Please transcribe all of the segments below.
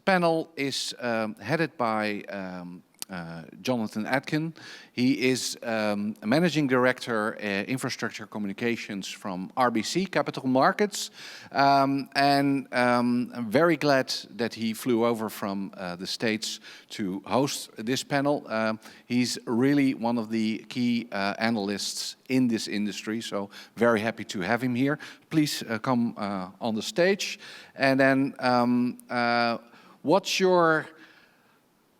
Panel is headed by Jonathan Atin. He is a Managing Director, Infrastructure Communications from RBC Capital Markets. I'm very glad that he flew over from the States to host this panel. He's really one of the key analysts in this industry, so very happy to have him here. Please come on the stage. And then what's your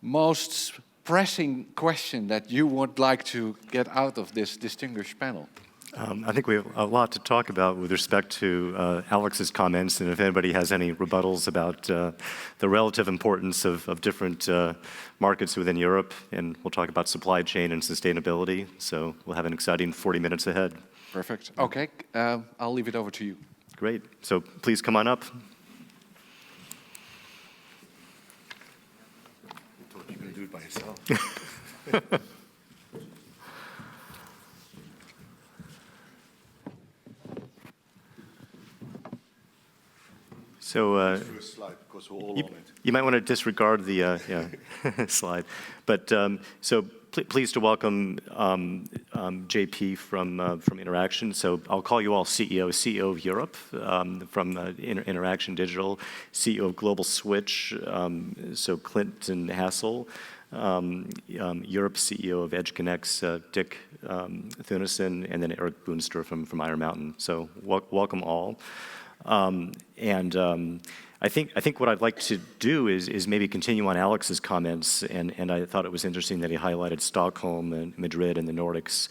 most pressing question that you would like to get out of this distinguished panel? I think we have a lot to talk about with respect to Alex's comments, and if anybody has any rebuttals about the relative importance of different markets within Europe, and we'll talk about supply chain and sustainability. So we'll have an exciting 40 minutes ahead. Perfect. Okay, I'll leave it over to you. Great. So please come on up. You can do it by yourself. So First slide, because we're all on it. you might want to disregard the slide. But so pleased to welcome JP from Interxion. So I'll call you all CEO of Europe, from Interxion Digital, CEO of Global Switch, so Clint and Hasell, Europe CEO of EdgeConnex, Dick Theunissen, and then Eric Boonstra from Iron Mountain. So welcome all. I think what I'd like to do is maybe continue on Alex's comments, and I thought it was interesting that he highlighted Stockholm and Madrid and the Nordics.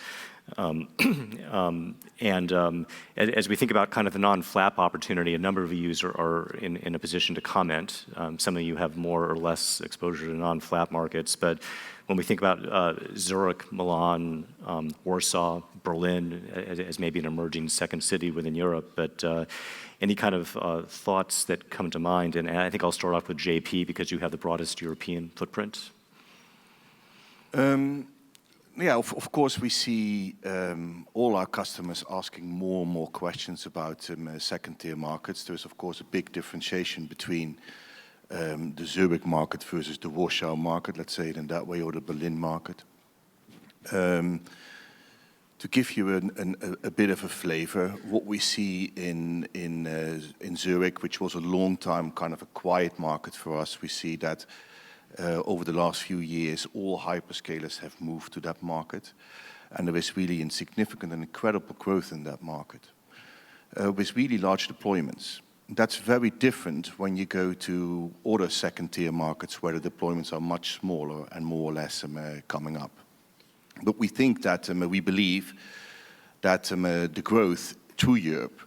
As we think about kind of the non-flap opportunity, a number of you are in a position to comment. Some of you have more or less exposure to non-flap markets, but when we think about Zurich, Milan, Warsaw, Berlin as maybe an emerging second city within Europe, but any kind of thoughts that come to mind? And I think I'll start off with JP because you have the broadest European footprint. Yeah, of course we see all our customers asking more and more questions about second-tier markets. There's of course a big differentiation between the Zurich market versus the Warsaw market, let's say it in that way, or the Berlin market. To give you a bit of a flavor, what we see in Zurich, which was a long time kind of a quiet market for us, we see that over the last few years, all hyperscalers have moved to that market, and there is really insignificant and incredible growth in that market with really large deployments. That's very different when you go to other second-tier markets where the deployments are much smaller and more or less coming up. But we think that, we believe that the growth to Europe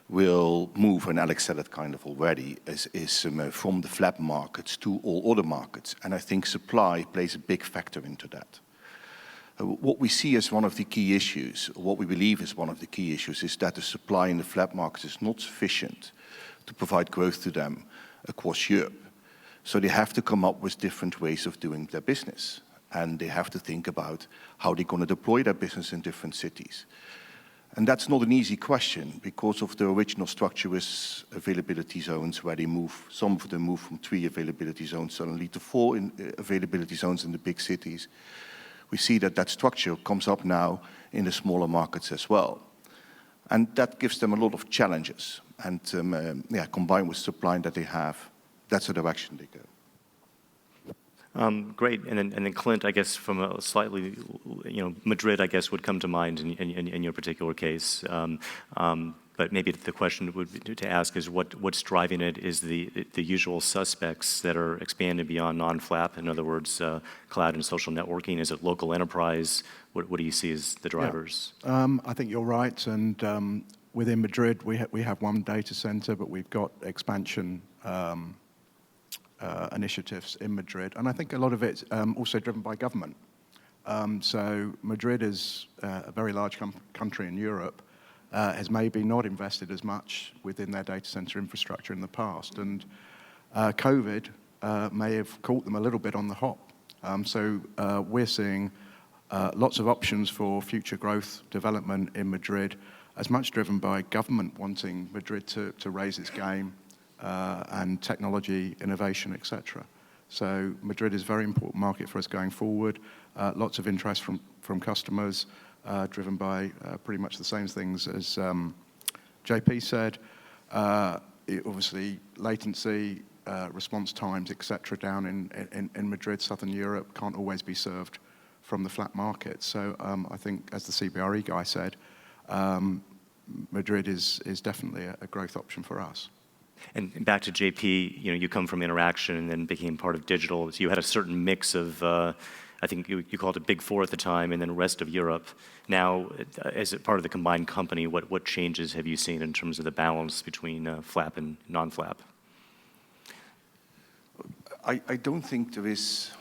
will move, and Alex said it kind of already, is from the flap markets to all other markets. And I think supply plays a big factor into that. What we see as one of the key issues, what we believe is one of the key issues, is that the supply in the flap markets is not sufficient to provide growth to them across Europe. So they have to come up with different ways of doing their business. And they have to think about how they're going to deploy their business in different cities. And that's not an easy question because of the original structure with availability zones where they move, some of them move from 3 availability zones suddenly to 4 availability zones in the big cities. We see that that structure comes up now in the smaller markets as well. And that gives them a lot of challenges. And yeah, combined with supply that they have, that's the direction they go. Great, and then Clint, I guess from a slightly, Madrid, I guess would come to mind in your particular case. But maybe the question would be to ask is what's driving it is the usual suspects that are expanding beyond non-flap. In other words, cloud and social networking. Is it local enterprise? What do you see as the drivers? Yeah. I think you're right, and within Madrid we have one data center, but we've got expansion initiatives in Madrid, and I think a lot of it's also driven by government. So Madrid is a very large country in Europe, has maybe not invested as much within their data center infrastructure in the past, and COVID may have caught them a little bit on the hop. So we're seeing lots of options for future growth development in Madrid, as much driven by government wanting Madrid to raise its game, and technology, innovation, etc. So Madrid is a very important market for us going forward. Lots of interest from customers, driven by pretty much the same things as JP said. Obviously, latency, response times, etc. down in Madrid, Southern Europe, can't always be served from the flat market. So I think, as the CBRE guy said, Madrid is definitely a growth option for us. And back to JP, you come from Interaction and then became part of digital. So you had a certain mix of, I think you called it Big Four at the time, and then rest of Europe. Now, as part of the combined company, what changes have you seen in terms of the balance between flap and non-flap? I don't think there is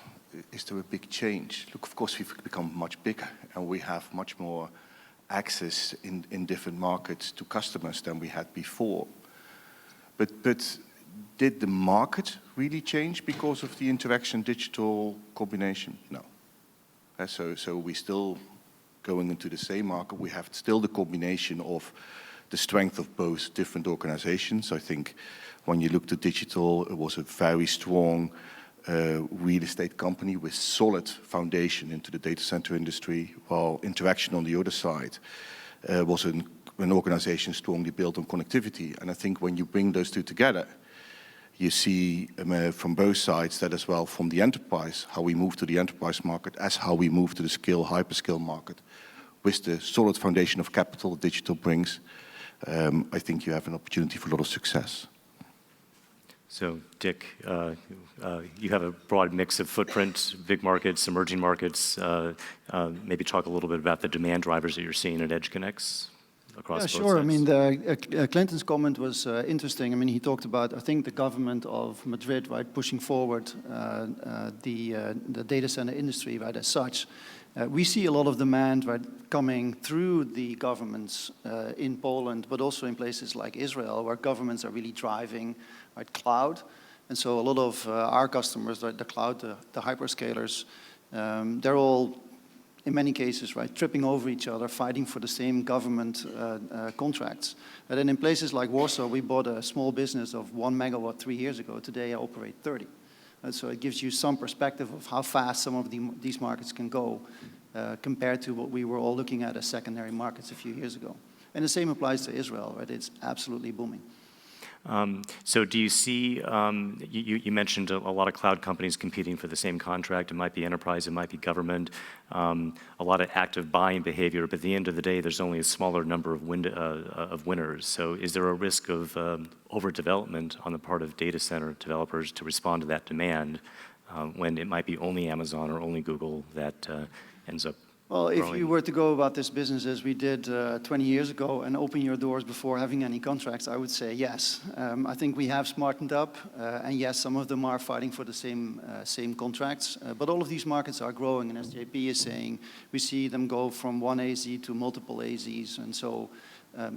there a big change. Look, of course, we've become much bigger, and we have much more access in different markets to customers than we had before. But did the market really change because of the Interaction digital combination? No. So we're still going into the same market. We have still the combination of the strength of both different organizations. I think when you looked at digital, it was a very strong real estate company with solid foundation into the data center industry, while Interaction on the other side was an organization strongly built on connectivity. And I think when you bring those two together, you see from both sides that as well from the enterprise, how we move to the enterprise market as how we move to the hyperscale market. With the solid foundation of capital digital brings, I think you have an opportunity for a lot of success. So, Dick, you have a broad mix of footprint, big markets, emerging markets. Maybe talk a little bit about the demand drivers that you're seeing at EdgeConnex across both sure. sides. I mean, Clinton's comment was interesting. I mean, he talked about, I think, the government of Madrid, right, pushing forward the data center industry, right, as such. We see a lot of demand, right, coming through the governments in Poland, but also in places like Israel, where governments are really driving, right, cloud. And so a lot of our customers, right, the cloud, the hyperscalers, they're all, in many cases, right, tripping over each other, fighting for the same government contracts. And then in places like Warsaw, we bought a small business of 1 megawatt 3 years ago. Today I operate 30. And so it gives you some perspective of how fast some of these markets can go compared to what we were all looking at as secondary markets a few years ago. And the same applies to Israel, right? It's absolutely booming. So do you see, you mentioned a lot of cloud companies competing for the same contract. It might be enterprise, it might be government, a lot of active buying behavior, but at the end of the day, there's only a smaller number of winners. So is there a risk of overdevelopment on the part of data center developers to respond to that demand when it might be only Amazon or only Google that ends up Well, if growing? you were to go about this business as we did 20 years ago and open your doors before having any contracts, I would say yes. I think we have smartened up, and yes, some of them are fighting for the same contracts. But all of these markets are growing, and as JP is saying, we see them go from one AZ to multiple AZs, and so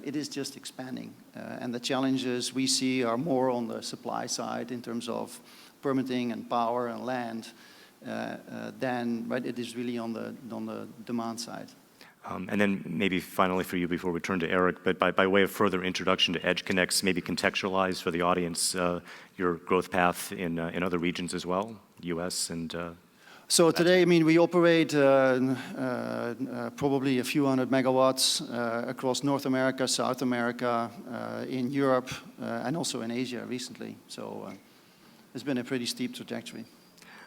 it is just expanding. And the challenges we see are more on the supply side in terms of permitting and power and land. Then right, it is really on the demand side. And then maybe finally for you before we turn to Eric, but by way of further introduction to EdgeConnex, maybe contextualize for the audience your growth path in other regions as well, US and... So today, I mean, we operate probably a few hundred megawatts across North America, South America, in Europe, and also in Asia recently. So it's been a pretty steep trajectory.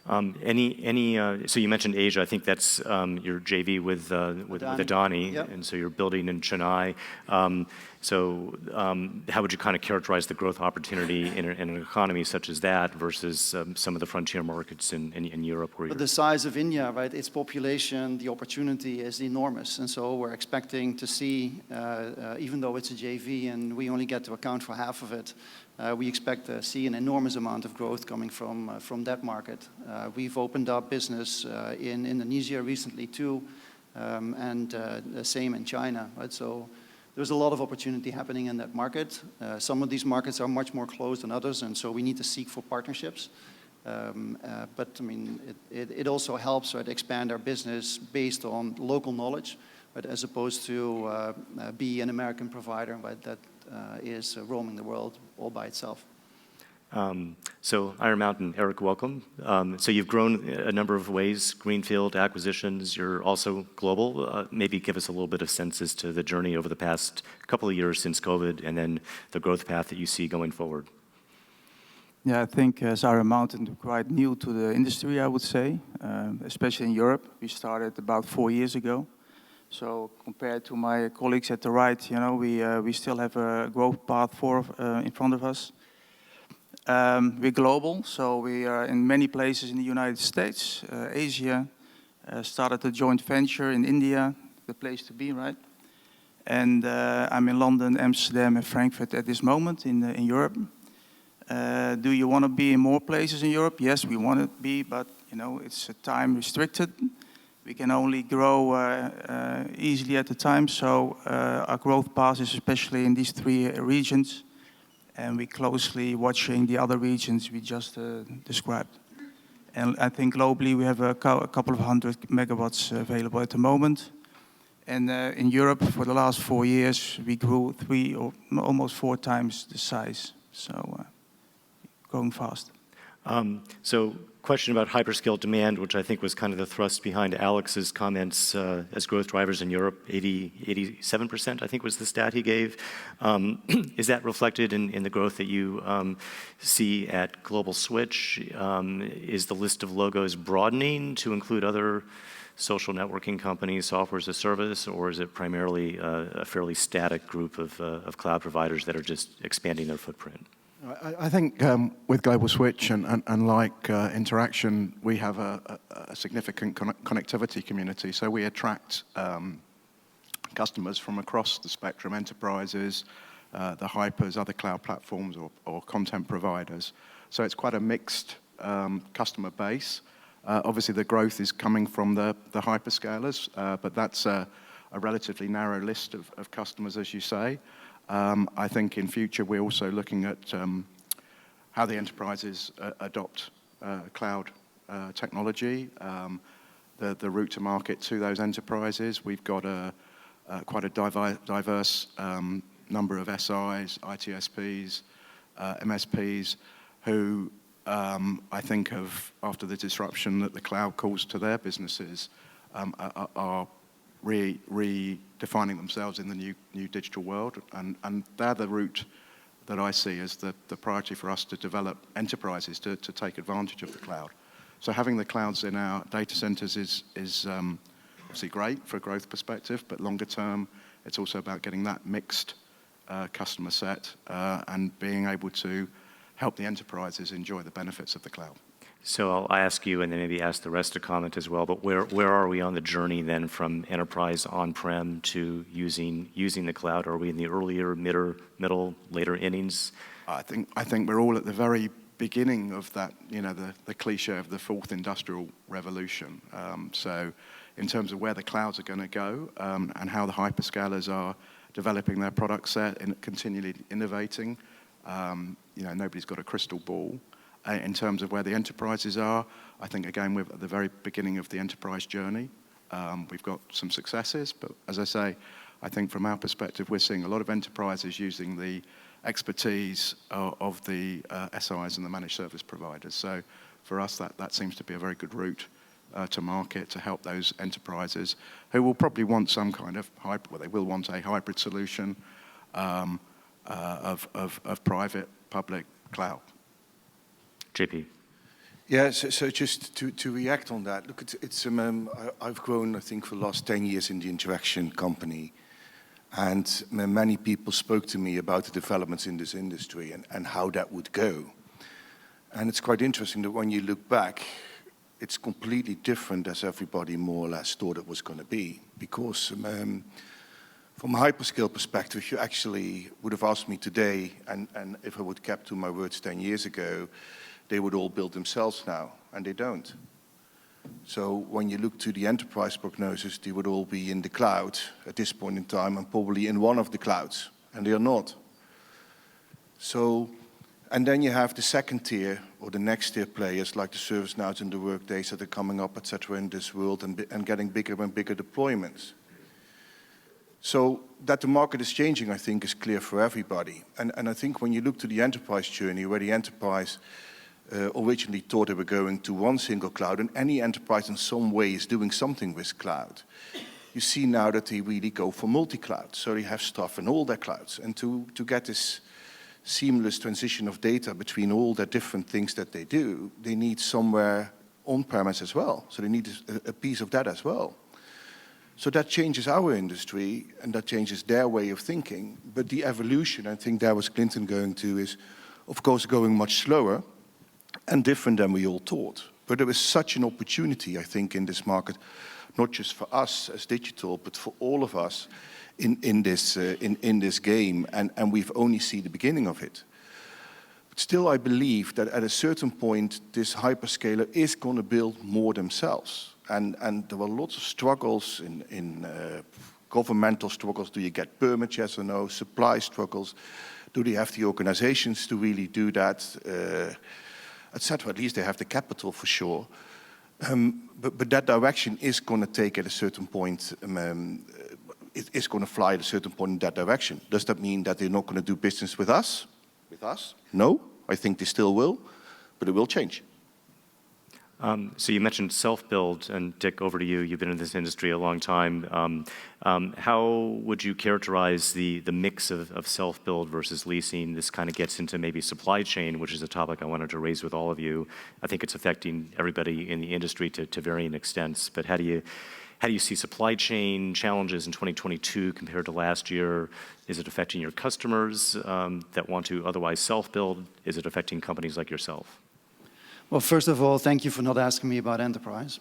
So you mentioned Asia. I think that's your JV with Adani, yep. And so you're building in Chennai. How would you kind of characterize the growth opportunity in an economy such as that versus some of the frontier markets in Europe? Where the size of India, right? Its population, the opportunity is enormous, and so we're expecting to see, even though it's a JV and we only get to account for half of it. We expect to see an enormous amount of growth coming from that market. We've opened up business in Indonesia recently too, and the same in China. Right? So there's a lot of opportunity happening in that market. Some of these markets are much more closed than others, and so we need to seek for partnerships. But I mean, it also helps, right, expand our business based on local knowledge, right, as opposed to be an American provider, right, that is roaming the world all by itself. So Iron Mountain, Eric, welcome. So you've grown a number of ways, greenfield acquisitions. You're also global. Maybe give us a little bit of sense as to the journey over the past couple of years since COVID, and then the growth path that you see going forward. Yeah, I think as Iron Mountain, we're quite new to the industry, I would say, especially in Europe. We started about 4 years ago. So compared to my colleagues at the right, you know, we still have a growth path in front of us. We're global, so we are in many places in the United States, Asia, started a joint venture in India, the place to be, right? And I'm in London, Amsterdam, and Frankfurt at this moment in Europe. Do you want to be in more places in Europe? Yes, we want to be, but you know, it's time restricted. We can only grow easily at the time, so our growth path is especially in these 3 regions. And we're closely watching the other regions we just described. And I think globally we have a couple of 100 megawatts available at the moment. And in Europe, for the last 4 years, we grew 3 or almost 4 times the size. So going fast. So question about hyperscale demand, which I think was kind of the thrust behind Alex's comments as growth drivers in Europe, 87%, I think was the stat he gave. Is that reflected in the growth that you see at Global Switch? Is the list of logos broadening to include other social networking companies, software as a service, or is it primarily a fairly static group of cloud providers that are just expanding their footprint? I think with Global Switch and like Interxion, we have a significant connectivity community. So we attract customers from across the spectrum, enterprises, the hypers, other cloud platforms, or content providers. So it's quite a mixed customer base. Obviously, the growth is coming from the hyperscalers, but that's a relatively narrow list of customers, as you say. I think in future we're also looking at how the enterprises adopt cloud technology, the route to market to those enterprises. We've got quite a diverse number of SIs, ITSPs, MSPs, who I think after the disruption that the cloud caused to their businesses, are redefining themselves in the new digital world, and they're the route that I see as the priority for us to develop enterprises to take advantage of the cloud. So having the clouds in our data centers is obviously great for a growth perspective, but longer term, it's also about getting that mixed customer set and being able to help the enterprises enjoy the benefits of the cloud. So I'll ask you and then maybe ask the rest to comment as well, but where are we on the journey then from enterprise on-prem to using the cloud? Are we in the earlier, middle, later innings? I think we're all at the very beginning of that, you know, the cliche of the 4th industrial revolution. So in terms of where the clouds are going to go and how the hyperscalers are developing their product set and continually innovating, you know, nobody's got a crystal ball. In terms of where the enterprises are, I think, again, we're at the very beginning of the enterprise journey. We've got some successes, but as I say, I think from our perspective, we're seeing a lot of enterprises using the expertise of the SIs and the managed service providers. So for us, that seems to be a very good route to market to help those enterprises who will probably want some kind of they will want a hybrid solution of private, public cloud. JP. Yeah, so just to react on that, look, I've grown, I think, for the last 10 years in the Interxion company, and many people spoke to me about the developments in this industry and how that would go. And it's quite interesting that when you look back, it's completely different as everybody more or less thought it was going to be. Because from a hyperscale perspective, if you actually would have asked me today, and if I would have kept to my words 10 years ago, they would all build themselves now, and they don't. So when you look to the enterprise prognosis, they would all be in the cloud at this point in time, and probably in one of the clouds, and they are not. So, and then you have the second tier, or the next tier players, like the ServiceNows and the Workdays that are coming up, etc., in this world, and getting bigger and bigger deployments. So that the market is changing, I think, is clear for everybody. And I think when you look to the enterprise journey, where the enterprise originally thought they were going to one single cloud, and any enterprise in some way is doing something with cloud, you see now that they really go for multi-cloud. So they have stuff in all their clouds. And to get this seamless transition of data between all the different things that they do, they need somewhere on-premise as well. So they need a piece of that as well. So that changes our industry, and that changes their way of thinking. But the evolution, I think that was Clinton going to, is of course going much slower and different than we all thought. But there is such an opportunity, I think, in this market, not just for us as digital, but for all of us in this game, and we've only seen the beginning of it. But still, I believe that at a certain point, this hyperscaler is going to build more themselves. And there were lots of struggles in governmental struggles. Do you get permits, yes or no? Supply struggles. Do they have the organizations to really do that? Etc. At least they have the capital for sure. But that direction is going to take at a certain point, it is going to fly at a certain point in that direction. Does that mean that they're not going to do business with us? No, I think they still will, but it will change. So you mentioned self-build, and Dick, over to you. You've been in this industry a long time. How would you characterize the mix of self-build versus leasing? This kind of gets into maybe supply chain, which is a topic I wanted to raise with all of you. I think it's affecting everybody in the industry to varying extents. But how do you see supply chain challenges in 2022 compared to last year? Is it affecting your customers that want to otherwise self-build? Is it affecting companies like yourself? Well, first of all, thank you for not asking me about enterprise.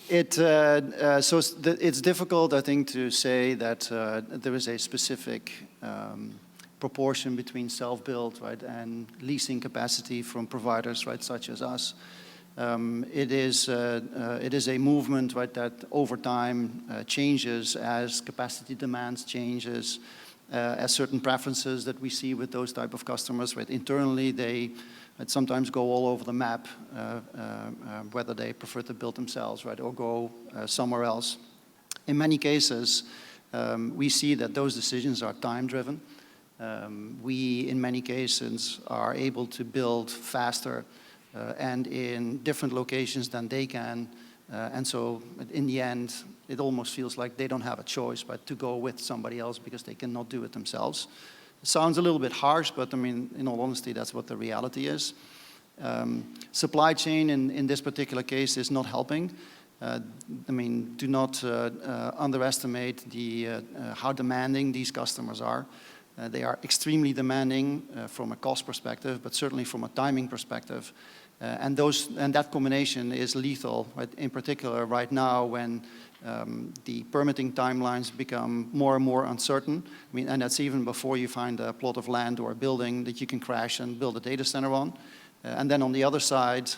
It's difficult, I think, to say that there is a specific proportion between self-build, right, and leasing capacity from providers, right, such as us. It is a movement, right, that over time changes as capacity demands changes, as certain preferences that we see with those type of customers, right. Internally, they sometimes go all over the map, whether they prefer to build themselves, right, or go somewhere else. In many cases, we see that those decisions are time-driven. We, in many cases, are able to build faster and in different locations than they can. And so, in the end, it almost feels like they don't have a choice but to go with somebody else because they cannot do it themselves. It sounds a little bit harsh, but I mean, in all honesty, that's what the reality is. Supply chain in this particular case is not helping. I mean, do not underestimate how demanding these customers are. They are extremely demanding from a cost perspective, but certainly from a timing perspective. And that combination is lethal, right? In particular right now when the permitting timelines become more and more uncertain. I mean, and that's even before you find a plot of land or a building that you can crash and build a data center on. And then on the other side,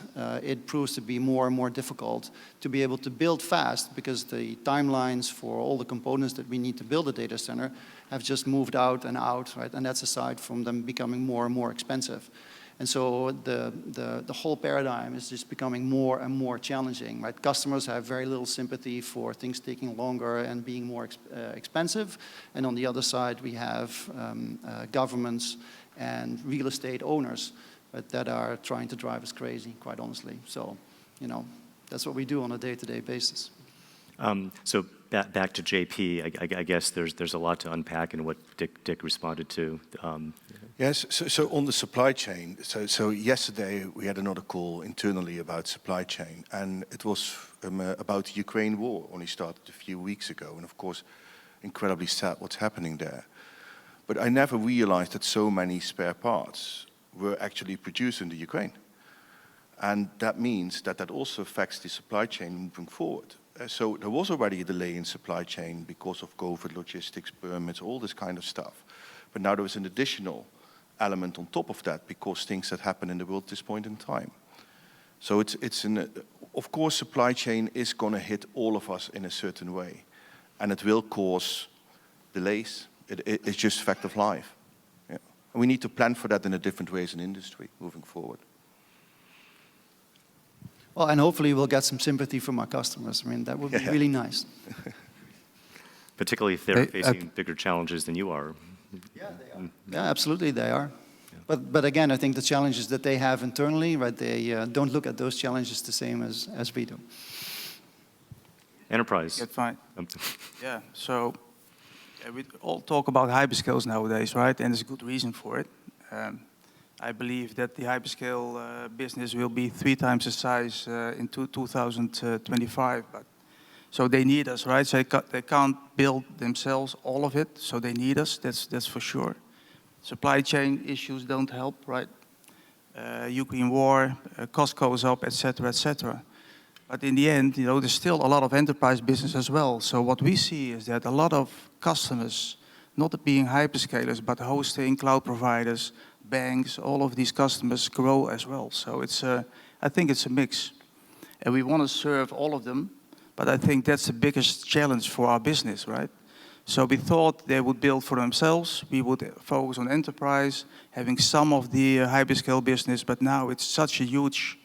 it proves to be more and more difficult to be able to build fast because the timelines for all the components that we need to build a data center have just moved out and out, right? And that's aside from them becoming more and more expensive. And so the whole paradigm is just becoming more and more challenging, right? Customers have very little sympathy for things taking longer and being more expensive. And on the other side, we have governments and real estate owners that are trying to drive us crazy, quite honestly. So, you know, that's what we do on a day-to-day basis. So back to JP, I guess there's a lot to unpack in what Dick responded to. Yes, so on the supply chain, so yesterday we had another call internally about supply chain, and it was about the Ukraine war, only started a few weeks ago, and of course, incredibly sad what's happening there. But I never realized that so many spare parts were actually produced in the Ukraine. And that means that also affects the supply chain moving forward. So there was already a delay in supply chain because of COVID, logistics, permits, all this kind of stuff. But now there is an additional element on top of that because things that happen in the world at this point in time. So of course, supply chain is going to hit all of us in a certain way. And it will cause delays. It's just a fact of life. Yeah. And we need to plan for that in a different way as an industry moving forward. Well, and hopefully we'll get some sympathy from our customers. I mean, that would be really nice. particularly if they're facing bigger challenges than you are. Yeah, they are. Yeah, absolutely they are. But again, I think the challenges that they have internally, right, they don't look at those challenges the same as we do. Enterprise. Get fine. Yeah, so we all talk about hyperscales nowadays, right? And there's a good reason for it. I believe that the hyperscale business will be 3 times the size in 2025. So they need us, right? So they can't build themselves all of it, so they need us, that's for sure. Supply chain issues don't help, right? Ukraine war, cost goes up, et cetera, et cetera. But in the end, you know, there's still a lot of enterprise business as well. So what we see is that a lot of customers, not being hyperscalers, but hosting, cloud providers, banks, all of these customers grow as well. So I think it's a mix. And we want to serve all of them, but I think that's the biggest challenge for our business, right? So we thought they would build for themselves. We would focus on enterprise, having some of the hyperscale business, but now it's such a huge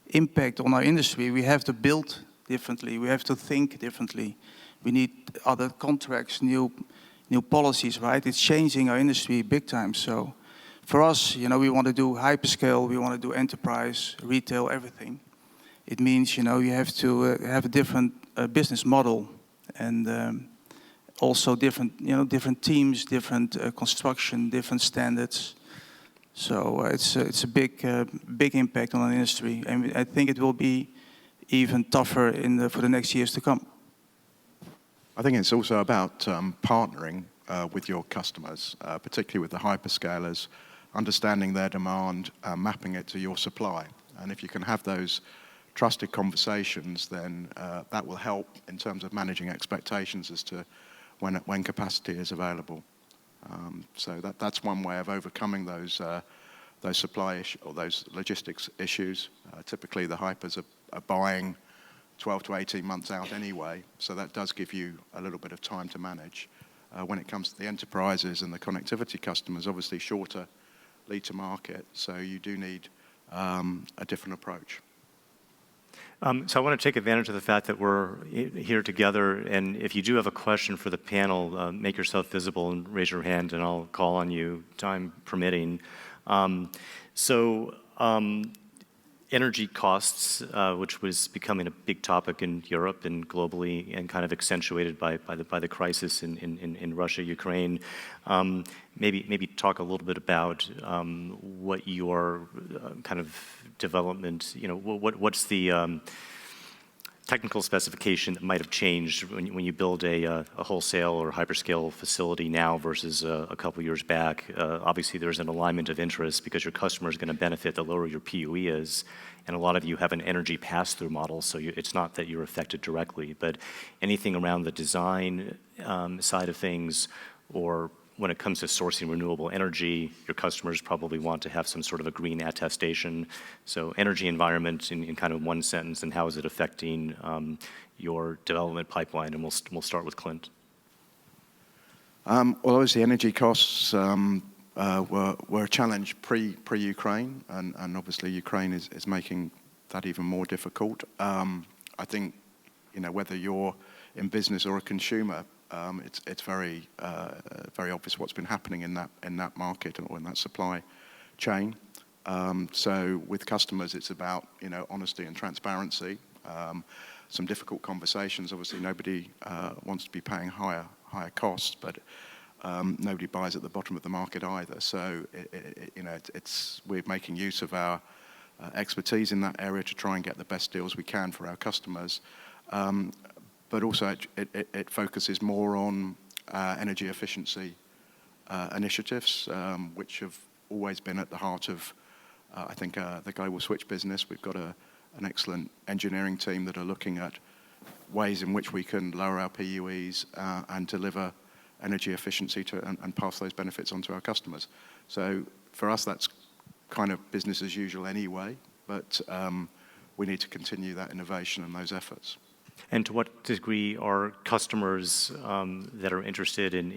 impact on our industry. We have to build differently. We have to think differently. We need other contracts, new policies, right? It's changing our industry big time. So for us, you know, we want to do hyperscale, we want to do enterprise, retail, everything. It means, you know, you have to have a different business model and also different, you know, different teams, different construction, different standards. So it's a big impact on our industry, and I think it will be even tougher for the next years to come. I think it's also about partnering with your customers, particularly with the hyperscalers, understanding their demand, mapping it to your supply. And if you can have those trusted conversations, then that will help in terms of managing expectations as to when capacity is available. So that's one way of overcoming those supply issues or those logistics issues. Typically, the hypers are buying 12 to 18 months out anyway, so that does give you a little bit of time to manage. When it comes to the enterprises and the connectivity customers, obviously shorter lead to market, so you do need a different approach. So I want to take advantage of the fact that we're here together, and if you do have a question for the panel, make yourself visible and raise your hand, and I'll call on you, time permitting. Energy costs, which was becoming a big topic in Europe and globally, and kind of accentuated by the crisis in Russia, Ukraine. Maybe talk a little bit about what your kind of development, you know, what's the technical specification that might have changed when you build a wholesale or hyperscale facility now versus a couple years back. Obviously, there's an alignment of interest because your customer is going to benefit the lower your PUE is, and a lot of you have an energy pass-through model, so it's not that you're affected directly, but anything around the design side of things, or when it comes to sourcing renewable energy, your customers probably want to have some sort of a green attestation. So energy environment in kind of one sentence, and how is it affecting your development pipeline? And we'll start with Clint. Well, obviously energy costs were a challenge pre-Ukraine, and obviously Ukraine is making that even more difficult. I think, you know, whether you're in business or a consumer, it's very obvious what's been happening in that market or in that supply chain. So with customers, it's about, you know, honesty and transparency. Some difficult conversations. Obviously, nobody wants to be paying higher costs, but nobody buys at the bottom of the market either. So you know, we're making use of our expertise in that area to try and get the best deals we can for our customers. But also it focuses more on energy efficiency initiatives, which have always been at the heart of, I think, the global switch business. We've got an excellent engineering team that are looking at ways in which we can lower our PUEs and deliver energy efficiency and pass those benefits on to our customers. So for us, that's kind of business as usual anyway, but we need to continue that innovation and those efforts. And to what degree are customers that are interested in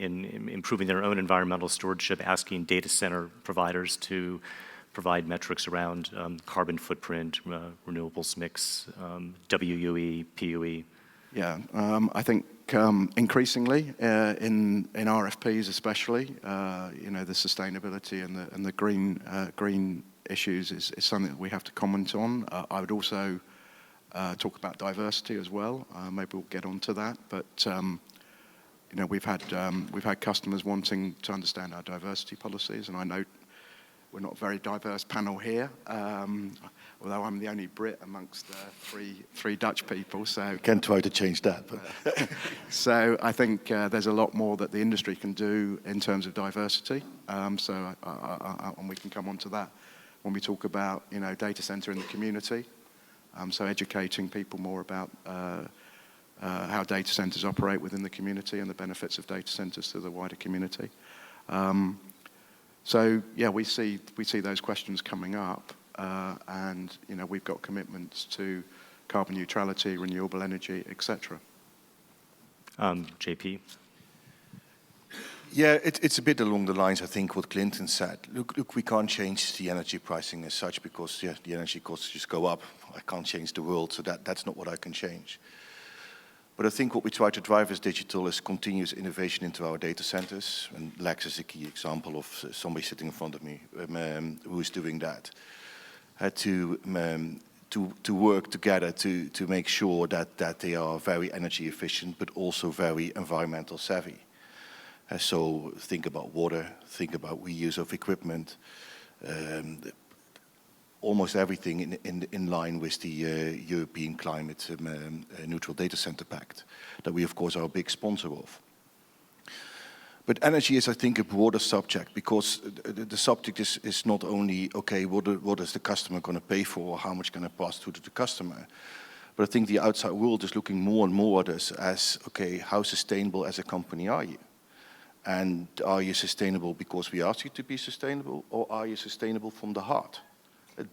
improving their own environmental stewardship asking data center providers to provide metrics around carbon footprint, renewables mix, WUE, PUE? Yeah, I think think increasingly in RFPs especially, the sustainability and the green issues is something that we have to comment on. I would also talk about diversity as well. Maybe we'll get onto that, but we've had customers wanting to understand our diversity policies, and I know we're not a very diverse panel here, although I'm the only Brit amongst three Dutch people. So Can try to change that. But so I think there's a lot more that the industry can do in terms of diversity. And we can come on to that when we talk about data center in the community. So educating people more about how data centers operate within the community and the benefits of data centers to the wider community. So yeah, we see those questions coming up, and we've got commitments to carbon neutrality, renewable energy, etc. JP. yeah, it's a bit along the lines, I think, what Clinton said. Look, we can't change the energy pricing as such because the energy costs just go up. I can't change the world, so that's not what I can change. But I think what we try to drive as digital is continuous innovation into our data centers. And Lex is a key example of somebody sitting in front of me who is doing that. To work together to make sure that they are very energy efficient, but also very environmental savvy. So think about water, think about reuse of equipment, almost everything in line with the European Climate Neutral Data Center Pact, that we of course are a big sponsor of. But energy is, I think, a broader subject because the subject is not only, okay, what is the customer going to pay for, or how much going to pass through to the customer, but I think the outside world is looking more and more at us as, okay, how sustainable as a company are you? And are you sustainable because we ask you to be sustainable, or are you sustainable from the heart?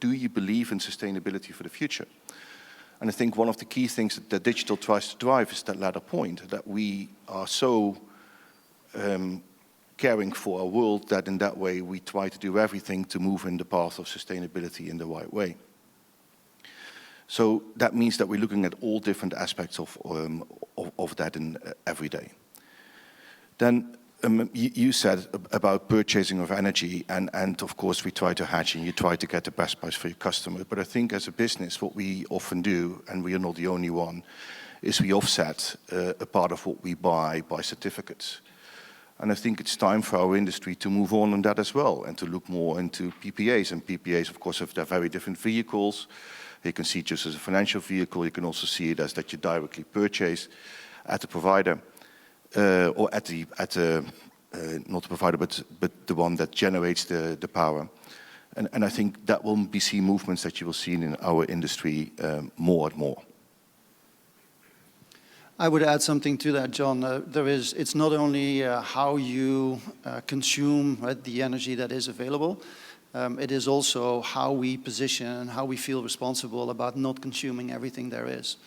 Do you believe in sustainability for the future? And I think one of the key things that digital tries to drive is that latter point, that we are so caring for our world that in that way we try to do everything to move in the path of sustainability in the right way. So that means that we're looking at all different aspects of that in every day. Then you said about purchasing of energy, and of course we try to hedge and you try to get the best price for your customer. But I think as a business, what we often do, and we are not the only one, is we offset a part of what we buy by certificates. And I think it's time for our industry to move on that as well, and to look more into PPAs. And PPAs, of course, have their very different vehicles. You can see it just as a financial vehicle. You can also see it as that you directly purchase at the provider. Or at not the provider, but the one that generates the power. And I think that will be see movements that you will see in our industry more and more. I would add something to that, John. It's not only how you consume the energy that is available. It is also how we position, how we feel responsible about not consuming everything there is.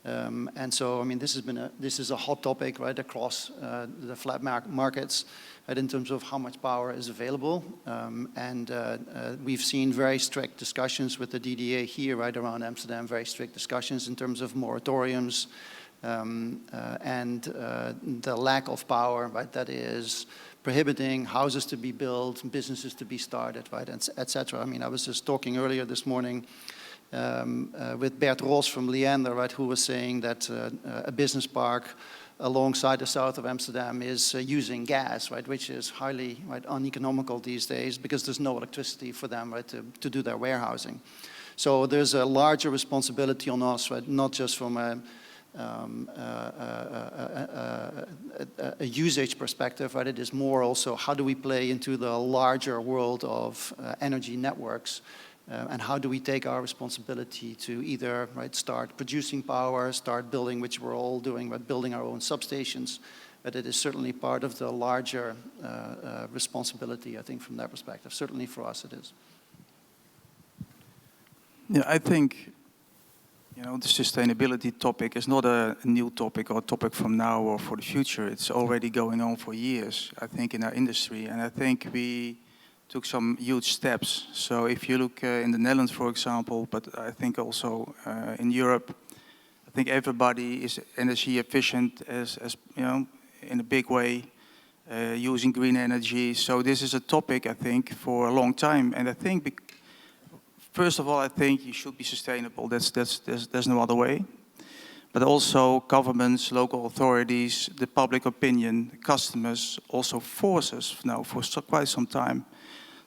And so, I mean, this is a hot topic right across the flat markets, right, in terms of how much power is available. We've seen very strict discussions with the DDA here, right around Amsterdam, very strict discussions in terms of moratoriums and the lack of power, right, that is prohibiting houses to be built, businesses to be started, right, et cetera. I mean, I was just talking earlier this morning with Bert Ros from Leander, right, who was saying that a business park alongside the south of Amsterdam is using gas, right, which is highly uneconomical these days because there's no electricity for them, right, to do their warehousing. So there's a larger responsibility on us, right, not just from a usage perspective, right? It is more also how do we play into the larger world of energy networks. And how do we take our responsibility to either start producing power, start building, which we're all doing, but building our own substations. But it is certainly part of the larger responsibility, I think, from that perspective. Certainly for us, it is. Yeah, I think the sustainability topic is not a new topic or a topic from now or for the future. It's already going on for years, I think, in our industry, and I think we took some huge steps. So if you look in the Netherlands, for example, but I think also in Europe, I think everybody is energy efficient as you know, in a big way, using green energy. So this is a topic, I think, for a long time. And I think, first of all, I think you should be sustainable. There's no other way. But also governments, local authorities, the public opinion, customers also force us now for quite some time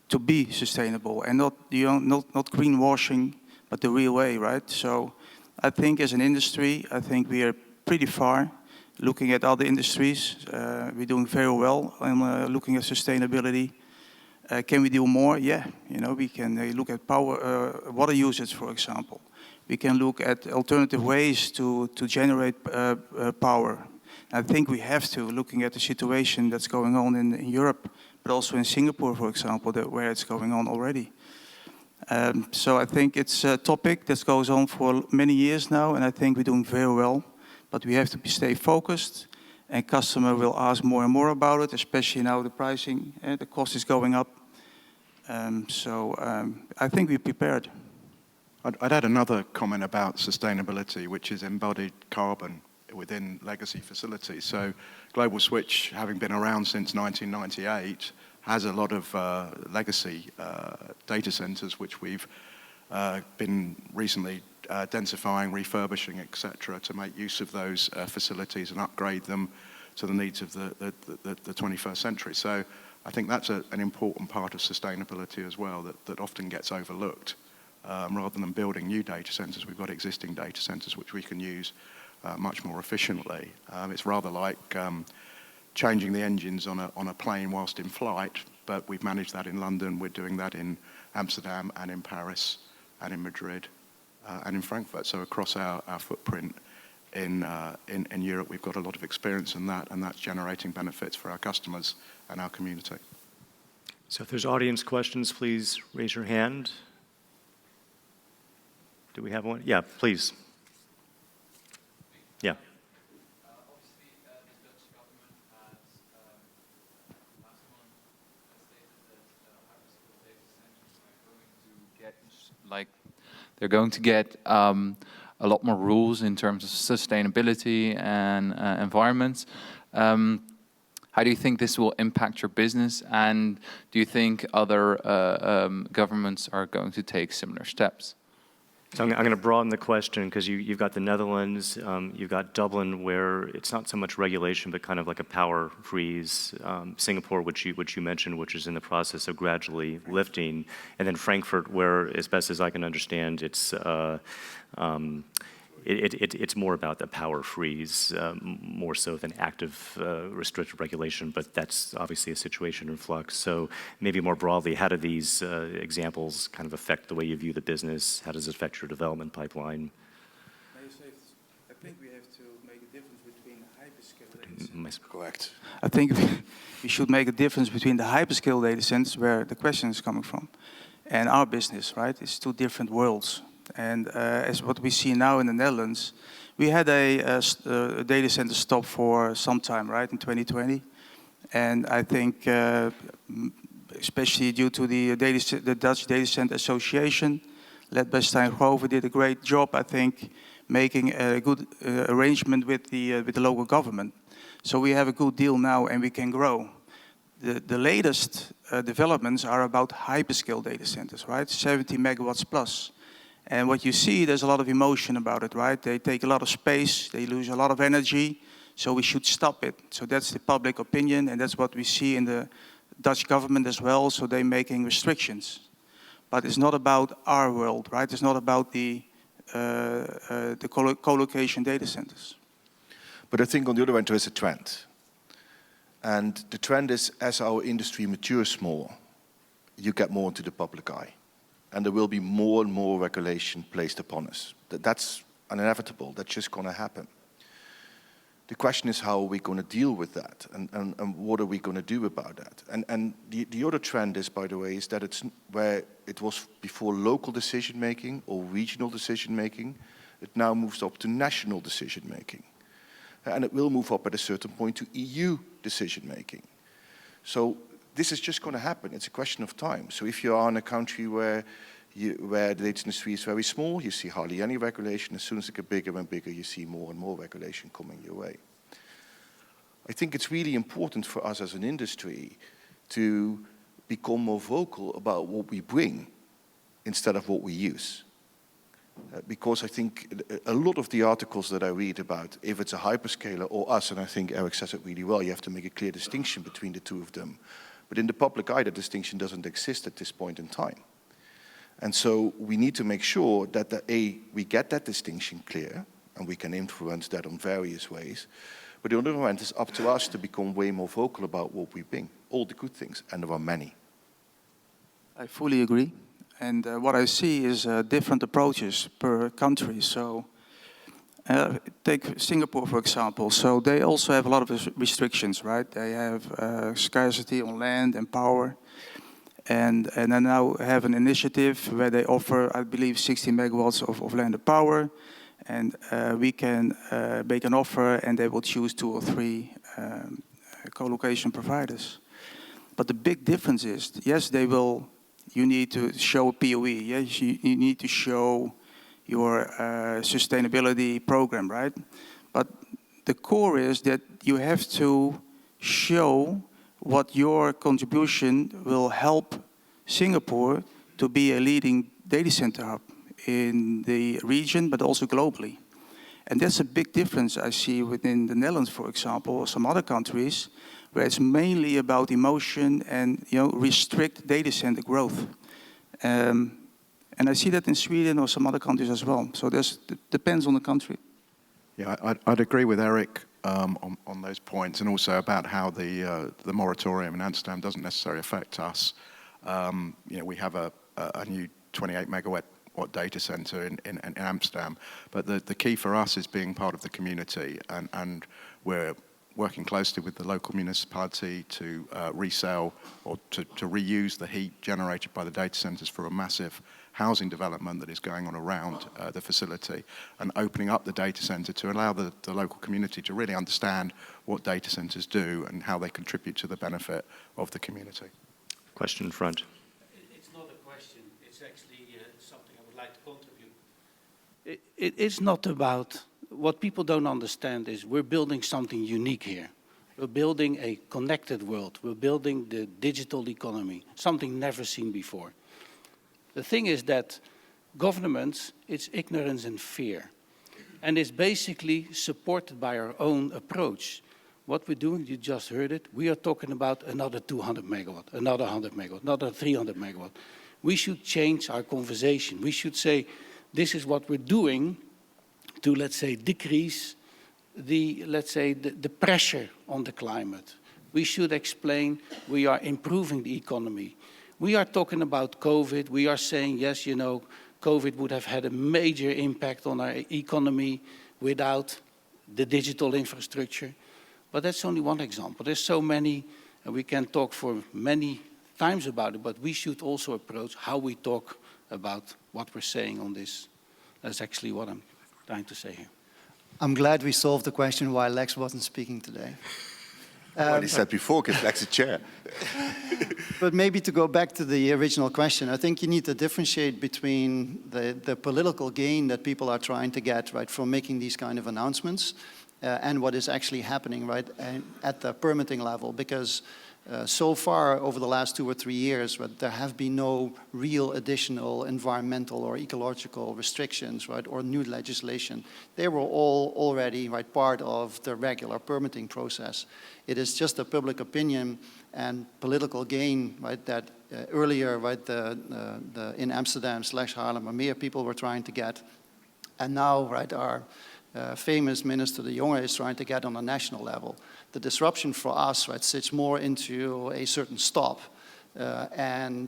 to be sustainable and not greenwashing, but the real way, right? So I think as an industry, I think we are pretty far. Looking at other industries, we're doing very well in looking at sustainability. Can we do more? Yeah, you know, we can look at power, water usage, for example. We can look at alternative ways to generate power. I think we have to, looking at the situation that's going on in Europe, but also in Singapore, for example, where it's going on already. So I think it's a topic that goes on for many years now, and I think we're doing very well. But we have to stay focused, and customer will ask more and more about it, especially now the pricing, the cost is going up. I think we're prepared. I'd add another comment about sustainability, which is embodied carbon within legacy facilities. So Global Switch, having been around since 1998, has a lot of legacy data centers, which we've been recently densifying, refurbishing, etc., to make use of those facilities and upgrade them to the needs of the 21st century. So I think that's an important part of sustainability as well, that often gets overlooked. Rather than building new data centers, we've got existing data centers which we can use much more efficiently. It's rather like changing the engines on a plane whilst in flight, but we've managed that in London, we're doing that in Amsterdam and in Paris and in Madrid and in Frankfurt. So across our footprint in Europe, we've got a lot of experience in that, and that's generating benefits for our customers and our community. So if there's audience questions, please raise your hand. Do we have one? Yeah, please. Yeah. Obviously, the Dutch government has last month stated that hyperscale data centers are going to get a lot more rules in terms of sustainability and environments. How do you think this will impact your business, and do you think other governments are going to take similar steps? So I'm going to broaden the question, because you've got the Netherlands, you've got Dublin, where it's not so much regulation, but kind of like a power freeze. Singapore, which you mentioned, which is in the process of gradually lifting, and then Frankfurt, where, as best as I can understand, it's more about the power freeze, more so than active restrictive regulation, but that's obviously a situation in flux. So maybe more broadly, how do these examples kind of affect the way you view the business? How does it affect your development pipeline? I think we have to make a difference between hyperscale data centers. Correct. I think we should make a difference between the hyperscale data centers, where the question is coming from, and our business, right? It's two different worlds. And as what we see now in the Netherlands, we had a data center stop for some time, right, in 2020. And I think, especially due to the Dutch Data Center Association, led by Stijn Grover, did a great job, I think, making a good arrangement with the local government. So we have a good deal now, and we can grow. The latest developments are about hyperscale data centers, right? 70 megawatts plus. And what you see, there's a lot of emotion about it, right? They take a lot of space, they lose a lot of energy, so we should stop it. So that's the public opinion, and that's what we see in the Dutch government as well, so they're making restrictions. But it's not about our world, right? It's not about the co-location data centers. But I think on the other hand, there is a trend. And the trend is, as our industry matures more, you get more into the public eye. And there will be more and more regulation placed upon us. That's inevitable. That's just going to happen. The question is, how are we going to deal with that? And what are we going to do about that? And the other trend is, by the way, is that it's where it was before local decision-making or regional decision-making, it now moves up to national decision-making. And it will move up at a certain point to EU decision-making. So this is just going to happen. It's a question of time. So if you are in a country where where the data industry is very small, you see hardly any regulation. As soon as it gets bigger and bigger, you see more and more regulation coming your way. I think it's really important for us as an industry to become more vocal about what we bring instead of what we use. Because I think a lot of the articles that I read about, if it's a hyperscaler or us, and I think Eric says it really well, you have to make a clear distinction between the two of them. But in the public eye, that distinction doesn't exist at this point in time. And so we need to make sure that, we get that distinction clear, and we can influence that in various ways. But on the other hand, it's up to us to become way more vocal about what we bring, all the good things, and there are many. I fully agree. And what I see is different approaches per country. So take Singapore, for example. So they also have a lot of restrictions, right? They have scarcity on land and power. And they now have an initiative where they offer, I believe, 60 megawatts of land and power. And we can make an offer, and they will choose 2 or 3 co-location providers. But the big difference is, yes, you need to show a POE. Yes, you need to show your sustainability program, right? But the core is that you have to show what your contribution will help Singapore to be a leading data center hub in the region, but also globally. And that's a big difference I see within the Netherlands, for example, or some other countries, where it's mainly about emotion and restrict data center growth. And I see that in Sweden or some other countries as well. So it depends on the country. Yeah, I'd agree with Eric on those points, and also about how the moratorium in Amsterdam doesn't necessarily affect us. We have a new 28 megawatt data center in Amsterdam, but the key for us is being part of the community, and we're working closely with the local municipality to resell or to reuse the heat generated by the data centers for a massive housing development that is going on around the facility, and opening up the data center to allow the local community to really understand what data centers do and how they contribute to the benefit of the community. Question in front. It's not a question, it's actually something I would like to contribute. It's not about, what people don't understand is we're building something unique here. We're building a connected world. We're building the digital economy, something never seen before. The thing is that governments, it's ignorance and fear. And it's basically supported by our own approach. What we're doing, you just heard it, we are talking about another 200 megawatt, another 100 megawatt, another 300 megawatt. We should change our conversation. We should say, this is what we're doing to, let's say, decrease the pressure on the climate. We should explain we are improving the economy. We are talking about COVID. We are saying, yes, COVID would have had a major impact on our economy without the digital infrastructure. But that's only one example. There's so many, and we can talk for many times about it, but we should also approach how we talk about what we're saying on this. That's actually what I'm trying to say here. I'm glad we solved the question why Lex wasn't speaking today. What he said before, give Lex a chair. But maybe to go back to the original question, I think you need to differentiate between the political gain that people are trying to get, right, from making these kind of announcements and what is actually happening, right, at the permitting level. Because so far, over the last 2 or 3 years, right, there have been no real additional environmental or ecological restrictions, right, or new legislation. They were all already, right, part of the regular permitting process. It is just a public opinion and political gain, right, that earlier, right, in Amsterdam / Haarlem EMEA people were trying to get, and now, right, our famous Minister De Jonge is trying to get on a national level. The disruption for us, right, sits more into a certain stop and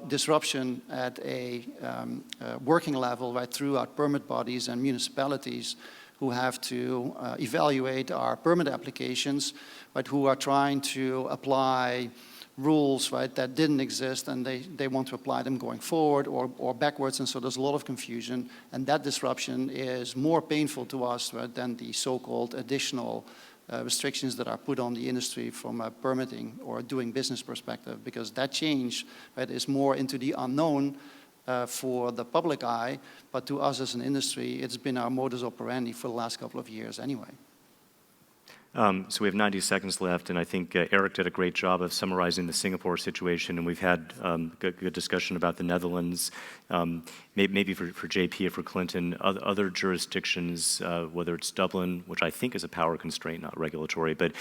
disruption at a working level, right, throughout permit bodies and municipalities who have to evaluate our permit applications, right, who are trying to apply rules, right, that didn't exist, and they want to apply them going forward or backwards, and so there's a lot of confusion, and that disruption is more painful to us, right, than the so-called additional restrictions that are put on the industry from a permitting or doing business perspective, because that change, right, is more into the unknown, for the public eye, but to us as an industry, it's been our modus operandi for the last couple of years anyway. So we have 90 seconds left, and I think Eric did a great job of summarizing the Singapore situation, and we've had good discussion about the Netherlands. Maybe for JP or for Clinton, other jurisdictions, whether it's Dublin, which I think is a power constraint, not regulatory, but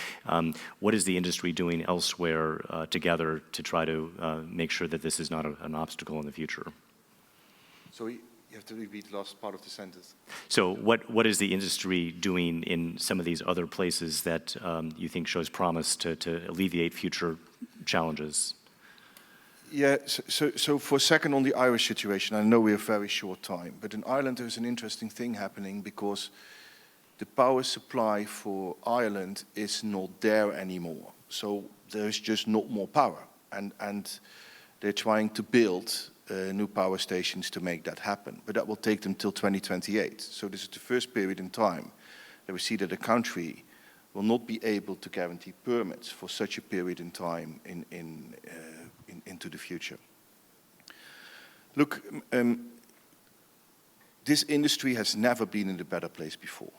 what is the industry doing elsewhere together to try to make sure that this is not an obstacle in the future? So you have to repeat the last part of the sentence. So what is the industry doing in some of these other places that you think shows promise to alleviate future challenges? Yeah, so for a second on the Irish situation, I know we have very short time, but in Ireland there's an interesting thing happening because the power supply for Ireland is not there anymore. So there's just not more power. And they're trying to build new power stations to make that happen. But that will take them till 2028. So this is the first period in time that we see that the country will not be able to guarantee permits for such a period in time into the future. Look, this industry has never been in a better place before.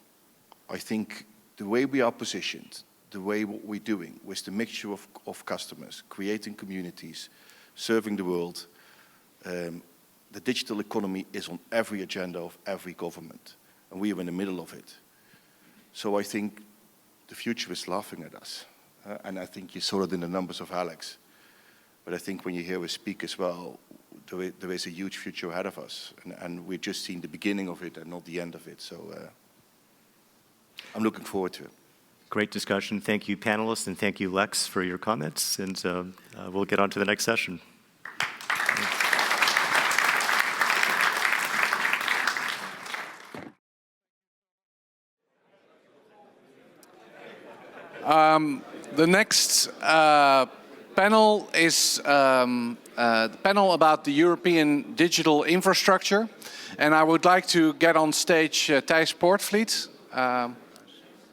I think the way we are positioned, the way what we're doing with the mixture of customers, creating communities, serving the world, the digital economy is on every agenda of every government, and we are in the middle of it. So I think the future is laughing at us, and I think you saw it in the numbers of Alex. But I think when you hear us speak as well, there is a huge future ahead of us, and we've just seen the beginning of it and not the end of it. So I'm looking forward to it. Great discussion. Thank you, panelists, and thank you, Lex, for your comments. And we'll get on to the next session. The next panel is the panel about the European digital infrastructure. And I would like to get on stage Thijs Poortvliet.